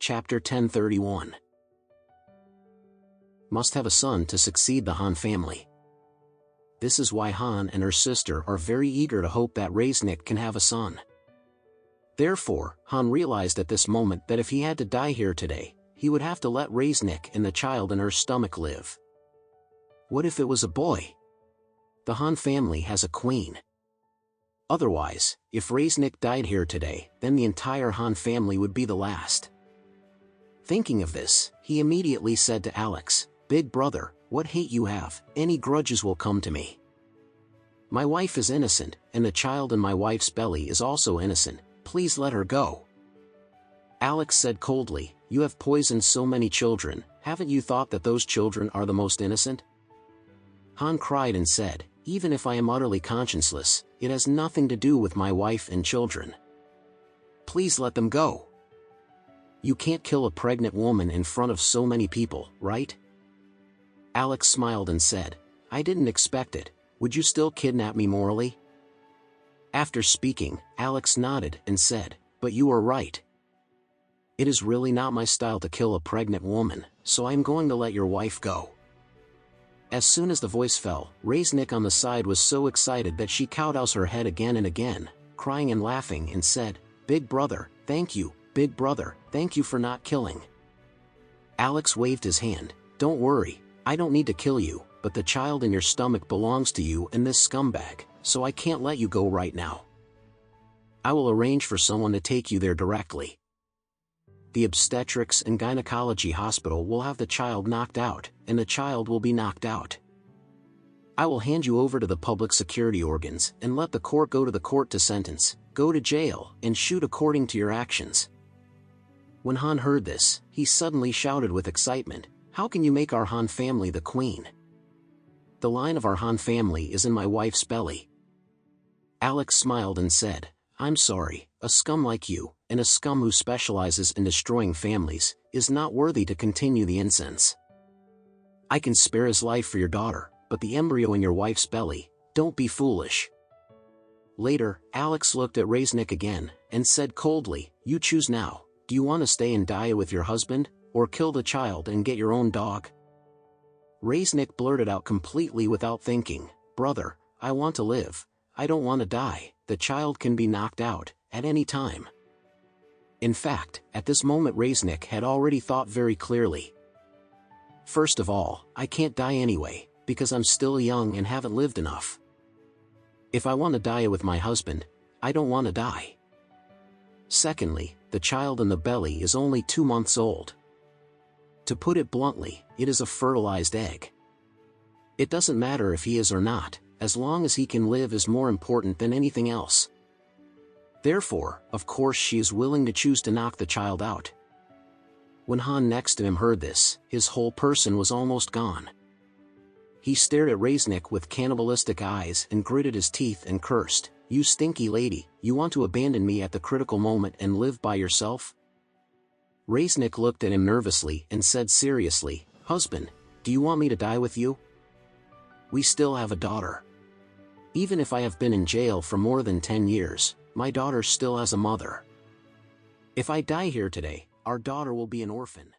Chapter 1031. Must have a son to succeed the Han family. This is why Han and her sister are very eager to hope that Reznik can have a son. Therefore, Han realized at this moment that if he had to die here today, he would have to let Reznik and the child in her stomach live. What if it was a boy? The Han family has a queen. Otherwise, if Reznik died here today, then the entire Han family would be the last. Thinking of this, he immediately said to Alex, "Big brother, what hate you have, any grudges will come to me. My wife is innocent, and the child in my wife's belly is also innocent, please let her go." Alex said coldly, "You have poisoned so many children, haven't you thought that those children are the most innocent?" Han cried and said, "Even if I am utterly conscienceless, it has nothing to do with my wife and children. Please let them go. You can't kill a pregnant woman in front of so many people, right?" Alex smiled and said, "I didn't expect it, would you still kidnap me morally?" After speaking, Alex nodded and said, "But you are right. It is really not my style to kill a pregnant woman, so I am going to let your wife go." As soon as the voice fell, Reznik on the side was so excited that she kowtows her head again and again, crying and laughing and said, "Big brother, thank you, big brother, thank you for not killing." Alex waved his hand, "Don't worry, I don't need to kill you, but the child in your stomach belongs to you and this scumbag, so I can't let you go right now. I will arrange for someone to take you there directly. The obstetrics and gynecology hospital will have the child knocked out, and the child will be knocked out. I will hand you over to the public security organs and let the court go to the court to sentence, go to jail, and shoot according to your actions." When Han heard this, he suddenly shouted with excitement, "How can you make our Han family the queen? The line of our Han family is in my wife's belly." Alex smiled and said, "I'm sorry, a scum like you, and a scum who specializes in destroying families, is not worthy to continue the incense. I can spare his life for your daughter, but the embryo in your wife's belly, don't be foolish." Later, Alex looked at Reznik again, and said coldly, "You choose now, do you want to stay and die with your husband, or kill the child and get your own dog?" Reznik blurted out completely without thinking, "Brother, I want to live, I don't want to die, the child can be knocked out, at any time." In fact, at this moment Reznik had already thought very clearly. First of all, I can't die anyway, because I'm still young and haven't lived enough. If I want to die with my husband, I don't want to die. Secondly, the child in the belly is only 2 months old. To put it bluntly, it is a fertilized egg. It doesn't matter if he is or not, as long as he can live is more important than anything else. Therefore, of course she is willing to choose to knock the child out. When Han next to him heard this, his whole person was almost gone. He stared at Reznik with cannibalistic eyes and gritted his teeth and cursed, "You stinky lady, you want to abandon me at the critical moment and live by yourself?" Reznik looked at him nervously and said seriously, "Husband, do you want me to die with you? We still have a daughter. Even if I have been in jail for more than 10 years, my daughter still has a mother. If I die here today, our daughter will be an orphan."